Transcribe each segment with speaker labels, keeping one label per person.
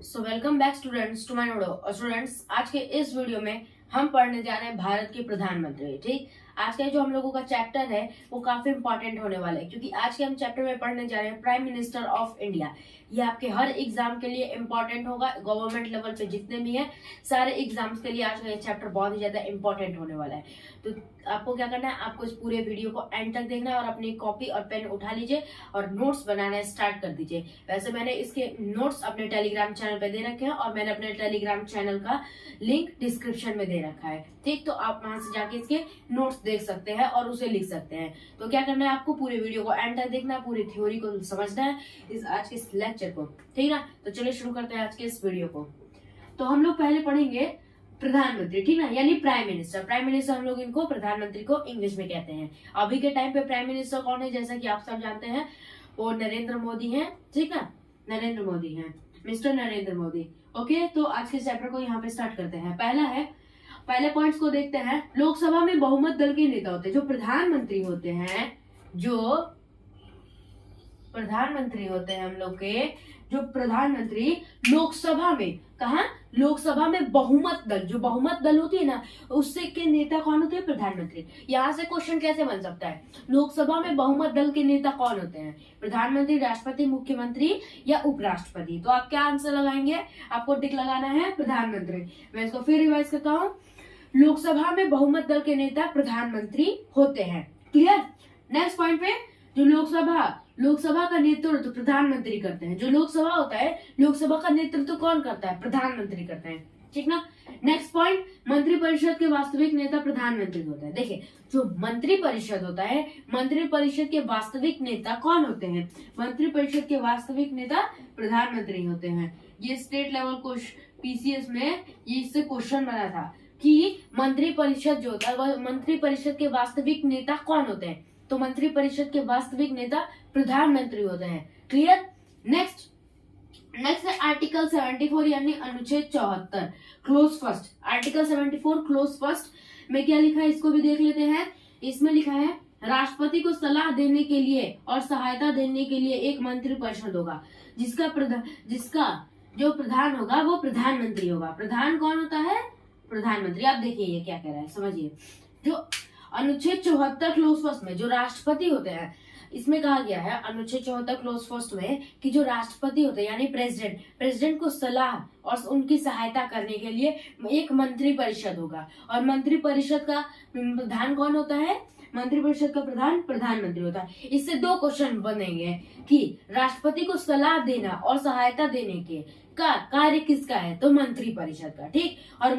Speaker 1: So welcome back students to my नोडो। और students, आज के इस वीडियो में हम पढ़ने जा रहे हैं भारत के प्रधानमंत्री। ठीक, आज का जो हम लोगों का चैप्टर है वो काफी इंपॉर्टेंट होने वाला है, क्योंकि आज के हम चैप्टर में पढ़ने जा रहे हैं प्राइम मिनिस्टर ऑफ इंडिया। ये आपके हर एग्जाम के लिए इंपॉर्टेंट होगा, गवर्नमेंट लेवल पे जितने भी हैं सारे एग्जाम्स के लिए आज का ये चैप्टर बहुत ही ज्यादा इंपॉर्टेंट होने वाला है। तो आपको क्या करना है, आपको इस पूरे वीडियो को एंड तक देखना है और अपनी कॉपी और पेन उठा लीजिए और नोट्स बनाना स्टार्ट कर दीजिए। वैसे मैंने इसके नोट्स अपने टेलीग्राम चैनल पे दे रखे हैं और मैंने अपने टेलीग्राम चैनल का लिंक डिस्क्रिप्शन में दे रखा है। ठीक, तो आप वहां से जाके इसके नोट्स देख सकते हैं और उसे लिख सकते हैं। तो क्या करना है, आपको पूरे वीडियो को एंड तक देखना है, पूरी थ्योरी को समझना है इस आज के इस लेक्चर को। ठीक ना, तो चलिए शुरू करते हैं आज के इस वीडियो को। तो हम लोग पहले पढ़ेंगे प्रधानमंत्री, ठीक ना, यानी प्राइम मिनिस्टर। प्राइम मिनिस्टर हम लोग इनको प्रधानमंत्री को इंग्लिश में कहते हैं। अभी के टाइम पे प्राइम मिनिस्टर कौन है, जैसा कि आप सब जानते हैं, वो नरेंद्र मोदी हैं। ठीक ना, नरेंद्र मोदी हैं, मिस्टर नरेंद्र मोदी। ओके, तो आज के चैप्टर को यहाँ पे स्टार्ट करते हैं। पहले पॉइंट्स को देखते हैं। लोकसभा में बहुमत दल के नेता होते हैं, जो प्रधानमंत्री होते हैं, जो प्रधानमंत्री होते हैं हम लोग के, जो प्रधानमंत्री लोकसभा में, कहा लोकसभा में बहुमत दल, जो बहुमत दल होती है ना, उससे के नेता कौन होते हैं, प्रधानमंत्री। यहाँ से क्वेश्चन कैसे बन सकता है, लोकसभा में बहुमत दल के नेता कौन होते हैं, प्रधानमंत्री, राष्ट्रपति, मुख्यमंत्री या उपराष्ट्रपति। तो आप क्या आंसर लगाएंगे, आपको टिक लगाना है प्रधानमंत्री। मैं इसको फिर रिवाइज करता हूँ। लोकसभा में बहुमत दल के नेता प्रधानमंत्री होते हैं। क्लियर। नेक्स्ट पॉइंट पे, जो लोकसभा का नेतृत्व प्रधानमंत्री करते हैं। जो लोकसभा होता है, लोकसभा का नेतृत्व कौन करता है, प्रधानमंत्री करते हैं। ठीक ना। नेक्स्ट पॉइंट, मंत्रिपरिषद के वास्तविक नेता प्रधानमंत्री होता है। देखिए, जो मंत्रिपरिषद होता है, मंत्रिपरिषद के वास्तविक नेता कौन होते हैं, मंत्रिपरिषद के वास्तविक नेता प्रधानमंत्री होते हैं। ये स्टेट लेवल को पीसीएस में ये इससे क्वेश्चन बना था कि मंत्रिपरिषद जो होता है वह मंत्रिपरिषद के वास्तविक नेता कौन होते हैं, तो मंत्रिपरिषद के वास्तविक नेता प्रधानमंत्री होते हैं। क्लियर। नेक्स्ट है आर्टिकल 74 यानी अनुच्छेद 74 close first. Article 74 close first में क्या लिखा है, इसको भी देख लेते हैं। इसमें लिखा है, राष्ट्रपति को सलाह देने के लिए और सहायता देने के लिए एक मंत्रिपरिषद होगा, जिसका जो प्रधान होगा वो प्रधानमंत्री होगा। प्रधान कौन होता है, प्रधानमंत्री। आप देखिए ये क्या कह रहा है, समझिए। जो अनुच्छेद 74 क्लोज फर्स्ट में जो राष्ट्रपति होते हैं, इसमें कहा गया है अनुच्छेद 74 क्लोज फर्स्ट में कि जो राष्ट्रपति होते हैं यानी प्रेसिडेंट को सलाह और उनकी सहायता करने के लिए एक मंत्रिपरिषद होगा। और मंत्रिपरिषद का प्रधान कौन होता है, मंत्रिपरिषद का प्रधान प्रधानमंत्री होता है। इससे दो क्वेश्चन बनेंगे कि राष्ट्रपति को सलाह देना और सहायता देने के का कार्य किसका है, तो मंत्रिपरिषद का। ठीक। और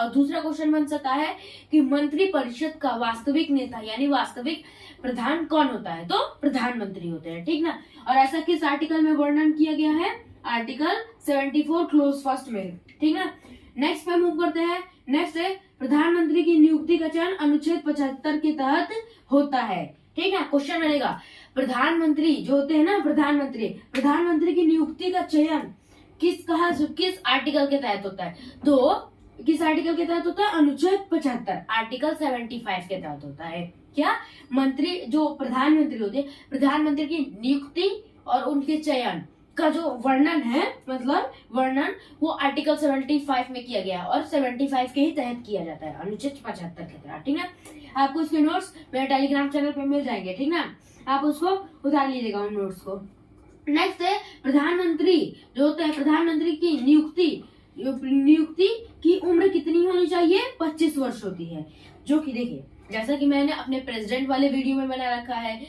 Speaker 1: दूसरा क्वेश्चन बन सकता है कि मंत्रिपरिषद का वास्तविक नेता यानी वास्तविक प्रधान कौन होता है, तो प्रधानमंत्री होते हैं। ठीक ना। और ऐसा किस आर्टिकल में वर्णन किया गया है, आर्टिकल 74 क्लोज फर्स्ट में। ठीक ना। नेक्स्ट पे मूव करते हैं। नेक्स्ट है, प्रधानमंत्री की नियुक्ति का चयन अनुच्छेद 75 के तहत होता है। ठीक है, क्वेश्चन रहेगा, प्रधानमंत्री जो होते हैं ना, प्रधानमंत्री की नियुक्ति का चयन किस आर्टिकल के तहत होता है, तो किस आर्टिकल के तहत होता है, अनुच्छेद 75 आर्टिकल 75 के तहत होता है। क्या, मंत्री जो प्रधानमंत्री होते हैं, प्रधानमंत्री की नियुक्ति और उनके चयन का जो वर्णन है, मतलब वर्णन वो आर्टिकल 75 में किया गया है और 75 के ही तहत किया जाता है, अनुच्छेद 75 के तहत। ठीक है, आपको इसके नोट्स मेरे टेलीग्राम चैनल पे मिल जाएंगे। ठीक ना, आप उसको उतार लीजिएगा उन नोट्स को। नेक्स्ट है, प्रधानमंत्री जो होता है, प्रधानमंत्री की नियुक्ति की उम्र कितनी होनी चाहिए, 25 वर्ष होती है। जो कि देखिए, जैसा कि मैंने अपने प्रेसिडेंट वाले वीडियो में बना रखा है,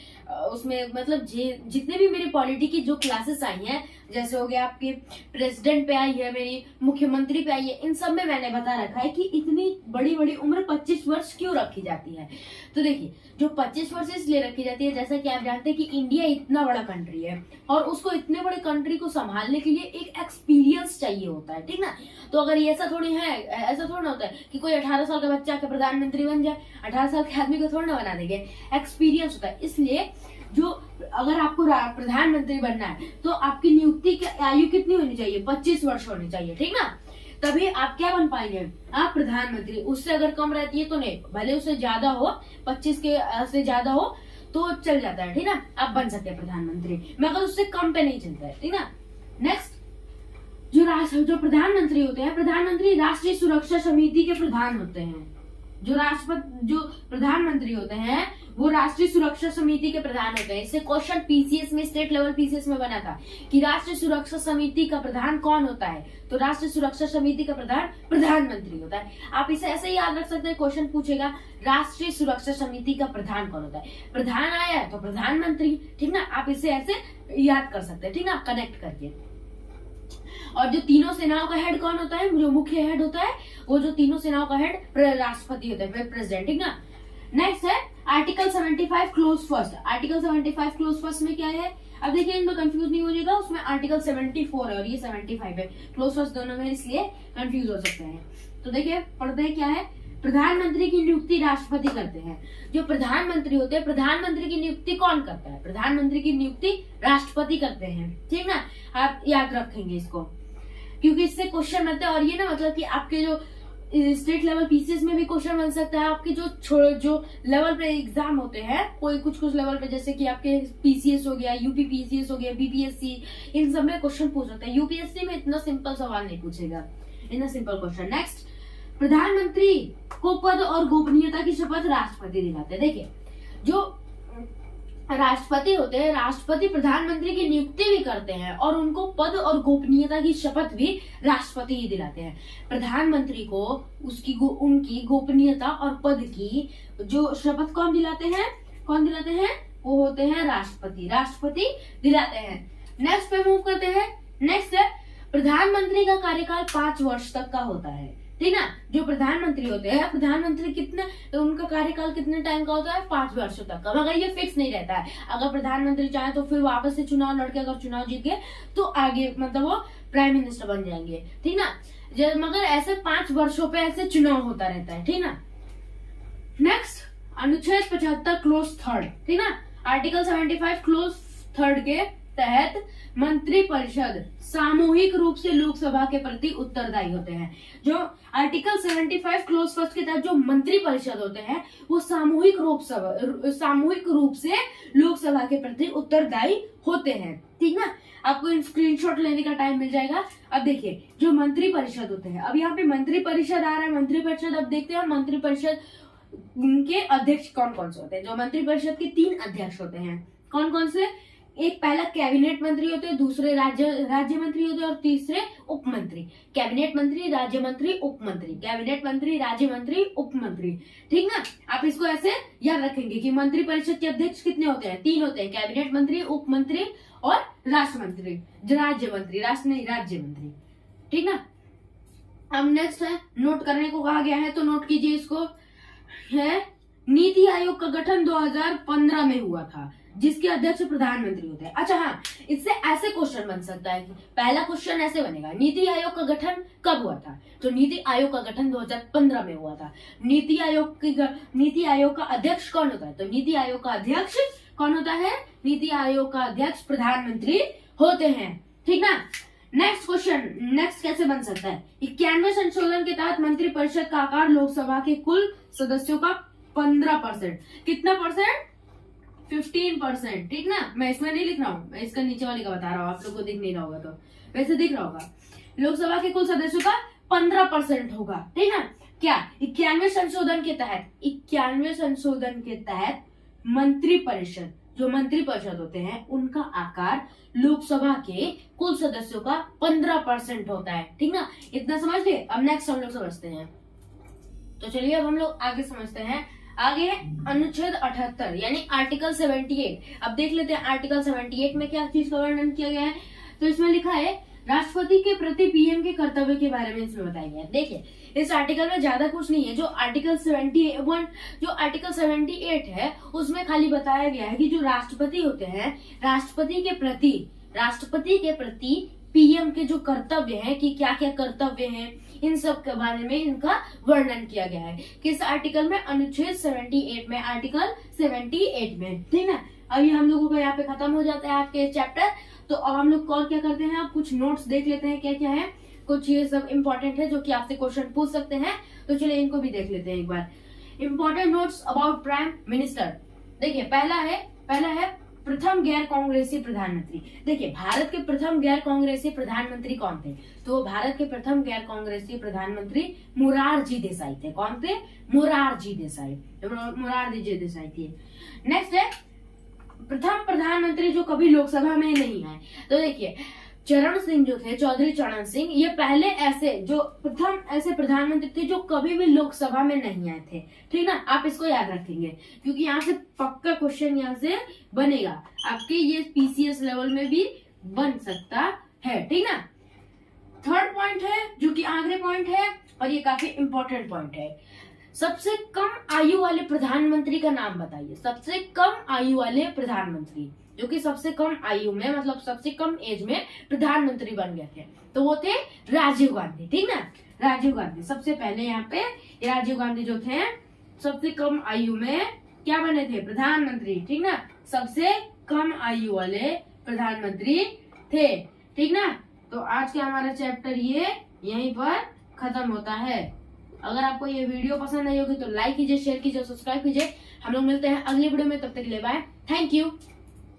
Speaker 1: उसमें मतलब जितने भी मेरी पॉलिटी की जो क्लासेस आई हैं, जैसे हो गया आपके प्रेसिडेंट पे आई है, मेरी मुख्यमंत्री पे आई है, इन सब में मैंने बता रखा है कि इतनी बड़ी बड़ी उम्र 25 वर्ष क्यों रखी जाती है। तो देखिए, जो 25 वर्ष इसलिए रखी जाती है, जैसा कि आप जानते हैं कि इंडिया इतना बड़ा कंट्री है और उसको इतने बड़े कंट्री को संभालने के लिए एक एक्सपीरियंस चाहिए होता है। ठीक ना। तो अगर ये ऐसा थोड़ी ना होता है कि कोई 18 साल का बच्चा के प्रधानमंत्री बन जाए, 18 साल के आदमी को थोड़ा ना बना देंगे, एक्सपीरियंस होता है। इसलिए जो अगर आपको प्रधानमंत्री बनना है तो आपकी नियुक्ति की आयु कितनी होनी चाहिए, 25 वर्ष होनी चाहिए। ठीक ना, तभी आप क्या बन पाएंगे, आप प्रधानमंत्री। उससे अगर कम रहती है तो नहीं, भले उससे ज्यादा हो, 25 के से ज्यादा हो तो चल जाता है। ठीक ना, आप बन सकते हैं प्रधानमंत्री, मगर उससे कम पे नहीं चलता है। ठीक ना। नेक्स्ट, जो प्रधानमंत्री होते हैं, प्रधानमंत्री राष्ट्रीय सुरक्षा समिति के प्रधान होते हैं। जो प्रधानमंत्री होते हैं वो राष्ट्रीय सुरक्षा समिति के प्रधान होते हैं। इससे क्वेश्चन पीसीएस में, स्टेट लेवल पीसीएस में बना था कि राष्ट्रीय सुरक्षा समिति का प्रधान कौन होता है, तो राष्ट्रीय सुरक्षा समिति का प्रधान प्रधानमंत्री होता है। आप इसे ऐसे ही याद रख सकते हैं, क्वेश्चन पूछेगा राष्ट्रीय सुरक्षा समिति का प्रधान कौन होता है, प्रधान आया है तो प्रधानमंत्री, ठीक ना। आप इसे ऐसे याद कर सकते हैं, ठीक ना, कनेक्ट करके। और जो तीनों सेनाओं का हेड कौन होता है, जो मुख्य हेड होता है, वो जो तीनों सेनाओं का हेड राष्ट्रपति होता है, प्रेसिडेंट, ठीक ना। नेक्स्ट है article 75 close first. Article 75 close first में क्या है, अब देखिए इनमें कंफ्यूज नहीं हो जाएगा, उसमें आर्टिकल 74 है और ये 75 है, क्लोज फर्स्ट दोनों में, इसलिए कंफ्यूज हो सकते हैं। तो देखिए पढ़ते हैं क्या है। प्रधानमंत्री की नियुक्ति राष्ट्रपति करते हैं। जो प्रधानमंत्री होते हैं, प्रधानमंत्री की नियुक्ति कौन करता है, प्रधानमंत्री की नियुक्ति राष्ट्रपति करते हैं, ठीक ना। आप याद रखेंगे इसको, क्योंकि इससे क्वेश्चन बनते हैं। और ये ना मतलब कि आपके जो स्टेट लेवल पीसीएस में भी क्वेश्चन बन सकता है। आपके जो लेवल पे एग्जाम होते हैं, कोई कुछ लेवल पे, जैसे कि आपके पीसीएस हो गया, यूपी पीसीएस हो गया, बीपीएससी, इन सब में क्वेश्चन पूछ सकते हैं। यूपीएससी में इतना सिंपल सवाल नहीं पूछेगा, इतना सिंपल क्वेश्चन। नेक्स्ट, प्रधानमंत्री को पद और गोपनीयता की शपथ राष्ट्रपति दिलाते हैं। देखिए जो राष्ट्रपति होते हैं, राष्ट्रपति प्रधानमंत्री की नियुक्ति भी करते हैं और उनको पद और गोपनीयता की शपथ भी राष्ट्रपति ही दिलाते हैं। प्रधानमंत्री को उनकी गोपनीयता और पद की जो शपथ कौन दिलाते हैं, वो होते हैं राष्ट्रपति दिलाते हैं। नेक्स्ट पे मूव करते हैं। नेक्स्ट है प्रधानमंत्री का कार्यकाल 5 वर्ष तक का होता है, ठीक ना। जो प्रधानमंत्री होते हैं, प्रधानमंत्री तो उनका कार्यकाल कितने टाइम का होता है, 5 वर्षों तक का, मगर ये फिक्स नहीं रहता है। अगर प्रधानमंत्री चाहे तो फिर वापस से चुनाव लड़के अगर चुनाव जीत गए तो आगे मतलब वो प्राइम मिनिस्टर बन जाएंगे, ठीक ना। मगर ऐसे 5 वर्षों पे ऐसे चुनाव होता रहता है, ठीक ना। नेक्स्ट, अनुच्छेद 75 क्लोज थर्ड, ठीक ना। आर्टिकल 75 क्लोज थर्ड के तहत मंत्रिपरिषद सामूहिक रूप से लोकसभा के प्रति उत्तरदायी होते हैं। जो आर्टिकल 75 क्लोज फर्स्ट के तहत जो मंत्रिपरिषद होते हैं वो सामूहिक रूप से लोकसभा के प्रति उत्तरदायी होते हैं, ठीक ना। आपको स्क्रीनशॉट लेने का टाइम मिल जाएगा। अब देखिए जो मंत्रिपरिषद होते हैं, अब यहाँ पे मंत्रिपरिषद आ रहा है, मंत्रिपरिषद अब देखते हैं मंत्रिपरिषद उनके अध्यक्ष कौन कौन से होते हैं। जो मंत्रिपरिषद के 3 अध्यक्ष होते हैं, कौन कौन से, एक पहला कैबिनेट मंत्री होते हैं, दूसरे राज्य मंत्री होते हैं और तीसरे उप मंत्री। कैबिनेट मंत्री, राज्य मंत्री, उप मंत्री, कैबिनेट मंत्री, राज्य मंत्री, उप मंत्री, ठीक ना। आप इसको ऐसे याद रखेंगे कि मंत्रिपरिषद के अध्यक्ष कितने होते हैं, 3 होते हैं, कैबिनेट मंत्री, उप मंत्री और राज्य मंत्री, राज्य मंत्री, ठीक ना। अब नेक्स्ट है, नोट करने को कहा गया है तो नोट कीजिए इसको, है नीति आयोग का गठन 2015 में हुआ था, जिसके अध्यक्ष प्रधानमंत्री होते हैं। अच्छा हाँ, इससे ऐसे क्वेश्चन बन सकता है कि पहला क्वेश्चन ऐसे बनेगा, नीति आयोग का गठन कब हुआ था, तो नीति आयोग का गठन 2015 में हुआ था। नीति आयोग का अध्यक्ष कौन होता है, तो नीति आयोग का अध्यक्ष कौन होता है, नीति आयोग का अध्यक्ष प्रधानमंत्री होते हैं, ठीक ना। नेक्स्ट क्वेश्चन, नेक्स्ट कैसे बन सकता है, 91वें संशोधन के तहत मंत्रिपरिषद का आकार लोकसभा के कुल सदस्यों का 15%, कितना परसेंट, 15%, ठीक ना। मैं इसमें नहीं लिख रहा हूँ, मैं इसका नीचे वाले का बता रहा हूँ, आप लोग को दिख नहीं रहा होगा तो वैसे दिख रहा होगा। लोकसभा के कुल सदस्यों का 15% होगा, ठीक ना। क्या 91वें संशोधन के तहत मंत्रिपरिषद, जो मंत्रिपरिषद होते हैं उनका आकार लोकसभा के कुल सदस्यों का 15% होता है, ठीक ना। इतना समझ गए। अब नेक्स्ट हम लोग समझते हैं, तो चलिए अब हम लोग आगे समझते हैं। आगे है अनुच्छेद 78 यानी आर्टिकल 78। अब देख लेते हैं आर्टिकल 78 में क्या चीज का वर्णन किया गया है। तो इसमें लिखा है राष्ट्रपति के प्रति पीएम के कर्तव्य के बारे में इसमें बताया गया है। देखिए इस आर्टिकल में ज्यादा कुछ नहीं है। जो आर्टिकल 78 है उसमें खाली बताया गया है कि जो राष्ट्रपति होते हैं, राष्ट्रपति के प्रति पीएम के जो कर्तव्य हैं कि क्या क्या कर्तव्य हैं, इन सब के बारे में इनका वर्णन किया गया है। किस आर्टिकल में, अनुच्छेद 78 में, आर्टिकल 78 में, ठीक है। अभी हम लोगों का यहाँ पे खत्म हो जाता है आपके चैप्टर। तो अब हम लोग और क्या करते हैं, आप कुछ नोट्स देख लेते हैं क्या क्या है। कुछ ये सब इम्पोर्टेंट है जो कि आपसे क्वेश्चन पूछ सकते हैं, तो चलिए इनको भी देख लेते हैं एक बार। Important notes about prime minister. देखिए पहला है प्रथम गैर कांग्रेसी प्रधानमंत्री। देखिए भारत के प्रथम गैर कांग्रेसी प्रधानमंत्री कौन थे? तो भारत के प्रथम गैर कांग्रेसी प्रधानमंत्री मोरारजी देसाई थे। कौन थे? मोरारजी देसाई। मोरारजी देसाई थे। नेक्स्ट है प्रथम प्रधानमंत्री जो कभी लोकसभा में नहीं आए। तो देखिए चरण सिंह जो थे, चौधरी चरण सिंह, ये पहले ऐसे जो प्रथम ऐसे प्रधानमंत्री थे जो कभी भी लोकसभा में नहीं आए थे। ठीक ना, आप इसको याद रखेंगे क्योंकि यहाँ से पक्का क्वेश्चन यहाँ से बनेगा आपके, ये पीसीएस लेवल में भी बन सकता है। ठीक ना। थर्ड पॉइंट है जो कि आखिरी पॉइंट है और ये काफी इंपॉर्टेंट पॉइंट है। सबसे कम आयु वाले प्रधानमंत्री का नाम बताइए। सबसे कम आयु वाले प्रधानमंत्री जो कि सबसे कम आयु में, मतलब सबसे कम एज में प्रधानमंत्री बन गए थे, तो वो थे राजीव गांधी। ठीक ना, राजीव गांधी सबसे पहले यहाँ पे राजीव गांधी जो थे सबसे कम आयु में क्या बने थे? प्रधानमंत्री। ठीक ना, सबसे कम आयु वाले प्रधानमंत्री थे। ठीक ना। तो आज का हमारा चैप्टर ये यहीं पर खत्म होता है। अगर आपको ये वीडियो पसंद आई होगी तो लाइक कीजिए, शेयर कीजिए, सब्सक्राइब कीजिए। हम लोग मिलते हैं अगली वीडियो में, तब तक के लिए बाय। Thank you.